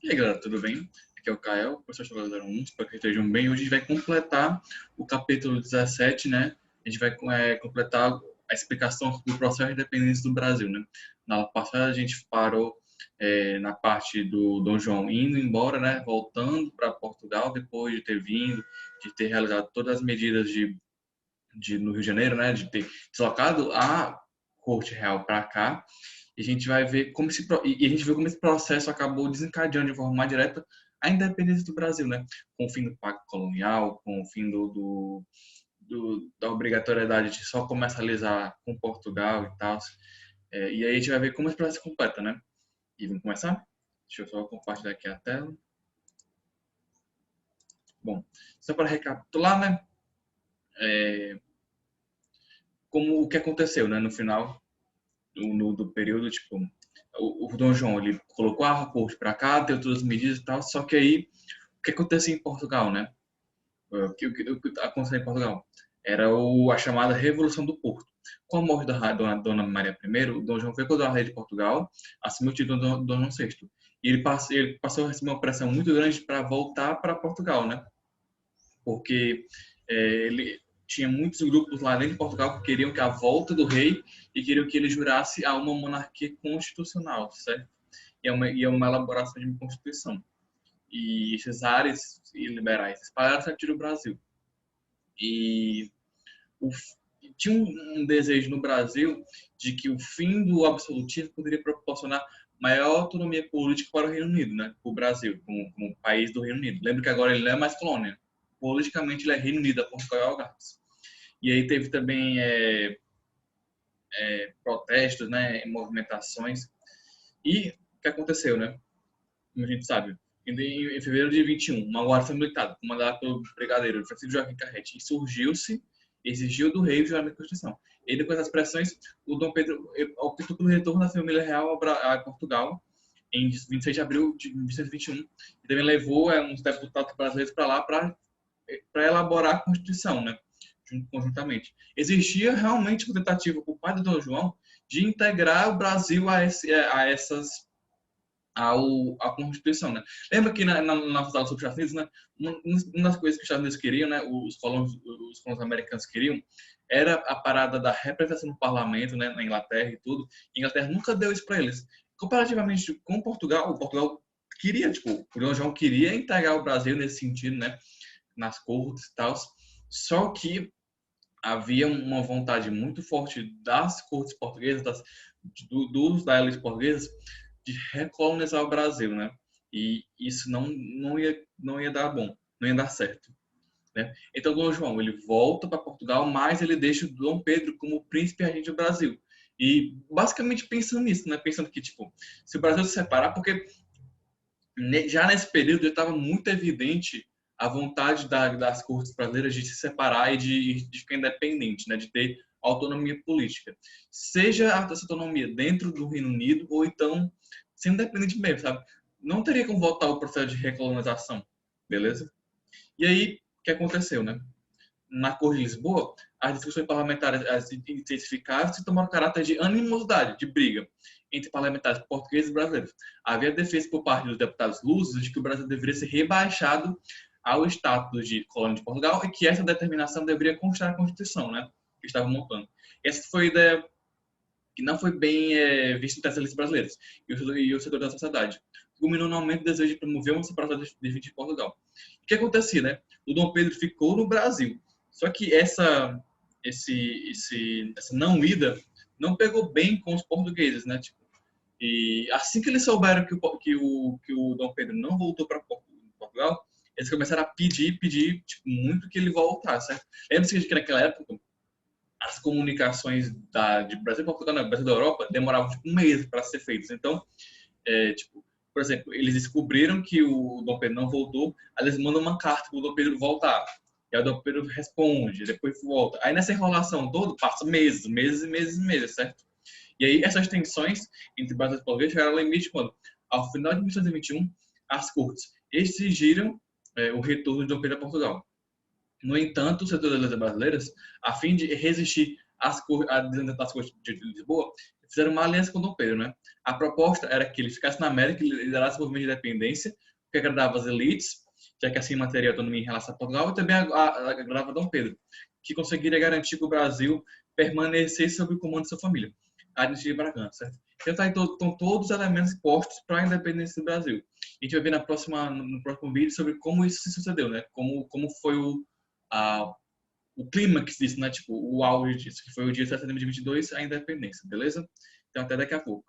E aí, galera, tudo bem? Aqui é o Kael, professor Chavaleiro 01, espero que estejam bem. Hoje a gente vai completar o capítulo 17, né? A gente vai completar a explicação do processo de independência do Brasil, né? Na aula passada a gente parou na parte do Dom João indo embora, né? Voltando para Portugal depois de ter vindo, de ter realizado todas as medidas no Rio de Janeiro, né? De ter deslocado a Corte Real para cá. E a gente vai ver como a gente vê como esse processo acabou desencadeando de forma mais direta a independência do Brasil, né? Com o fim do Pacto Colonial, com o fim da obrigatoriedade de só comercializar com Portugal e tal. E aí a gente vai ver como esse processo completa, né? E vamos começar? Deixa eu só compartilhar aqui a tela. Bom, só para recapitular, né? Como o que aconteceu, né? No final do período, tipo, o Dom João, ele colocou a corte para cá, deu todas as medidas e tal, só que aí, o que aconteceu em Portugal, né? O que aconteceu em Portugal? Era a chamada Revolução do Porto. Com a morte da Dona Maria I, o Dom João foi coroado rei de Portugal, assumiu o título de Dom João VI. E ele passou a receber uma pressão muito grande para voltar para Portugal, né? Porque ele tinha muitos grupos lá dentro de Portugal que queriam que a volta do rei e queriam que ele jurasse a uma monarquia constitucional, certo? E é uma elaboração de uma constituição. E esses ares liberais espalharam-se aqui no Brasil. E o, tinha um desejo no Brasil de que o fim do absolutismo poderia proporcionar maior autonomia política para o Reino Unido, né? O Brasil, como país do Reino Unido. Lembra que agora ele não é mais colônia. Politicamente ele é Reino Unido, Portugal e Algarves. E aí teve também protestos, né, movimentações. E o que aconteceu, né? Como a gente sabe, em fevereiro de 21, uma guarda militar, comandada pelo brigadeiro Francisco Joaquim Carrete, insurgiu-se, exigiu do rei o juramento da Constituição. E depois das pressões, o Dom Pedro optou pelo retorno da família real a Portugal em 26 de abril de 1921 e também levou uns deputados brasileiros para lá para elaborar a Constituição, né? Conjuntamente. Existia realmente uma tentativa por parte do Dom João de integrar o Brasil a Constituição, né? Lembra que na fala sobre os Estados Unidos, né, uma das coisas que os Estados Unidos queriam, né, os colonos americanos queriam, era a parada da representação no parlamento, né, na Inglaterra e tudo. A Inglaterra nunca deu isso para eles. Comparativamente com Portugal, Portugal queria, tipo, o Dom João queria integrar o Brasil nesse sentido, né, nas cortes e tal. Só que havia uma vontade muito forte das cortes portuguesas, da elite portuguesa, de recolonizar o Brasil, né? E isso não ia dar bom, não ia dar certo, né? Então, Dom João, ele volta para Portugal, mas ele deixa o Dom Pedro como príncipe regente do Brasil. E basicamente pensando nisso, né? Pensando que, tipo, se o Brasil se separar, porque já nesse período estava muito evidente a vontade das cortes brasileiras de se separar e de ficar independente, né, de ter autonomia política. Seja essa autonomia dentro do Reino Unido ou então ser independente mesmo, sabe? Não teria como voltar o processo de recolonização, beleza? E aí, o que aconteceu, né? Na Corte de Lisboa, as discussões parlamentares se intensificaram e tomaram caráter de animosidade, de briga, entre parlamentares portugueses e brasileiros. Havia defesa por parte dos deputados lusos de que o Brasil deveria ser rebaixado ao status de colônia de Portugal e que essa determinação deveria constar na Constituição, né, que estava montando. Essa foi a ideia que não foi bem vista entre as elites brasileiras e o setor da sociedade. Culminou no aumento do desejo de promover uma separação definitiva de Portugal. O que acontecia, né? O Dom Pedro ficou no Brasil. Só que essa não ida não pegou bem com os portugueses, né? Tipo, e assim que eles souberam que o Dom Pedro não voltou para Portugal, eles começaram a pedir, tipo, muito que ele voltasse, certo? Lembra-se que naquela época as comunicações de Brasil e Portugal, não, Brasil da Europa, demoravam tipo, um mês para ser feitas. Então, tipo, por exemplo, eles descobriram que o Dom Pedro não voltou, aí eles mandam uma carta para o Dom Pedro voltar. E aí o Dom Pedro responde, depois volta. Aí nessa enrolação toda, passa meses, meses e meses e meses, certo? E aí essas tensões entre Brasil e Portugal chegaram ao limite quando, ao final de 1921, as cortes exigiram o retorno de Dom Pedro a Portugal. No entanto, o setor das leis brasileiras, a fim de resistir às cortes de Lisboa, fizeram uma aliança com Dom Pedro, né? A proposta era que ele ficasse na América e liderasse o movimento de independência, que agradava as elites, já que assim manteria a autonomia em relação a Portugal, e também agradava Dom Pedro, que conseguiria garantir que o Brasil permanecesse sob o comando de sua família, a dinastia de Bragança, certo? Então, estão todos os elementos postos para a independência do Brasil. A gente vai ver no próximo vídeo sobre como isso se sucedeu, né? Como foi o clímax disso, né? Tipo, o auge disso, que foi o dia 7 de setembro de 22, a independência, beleza? Então, até daqui a pouco.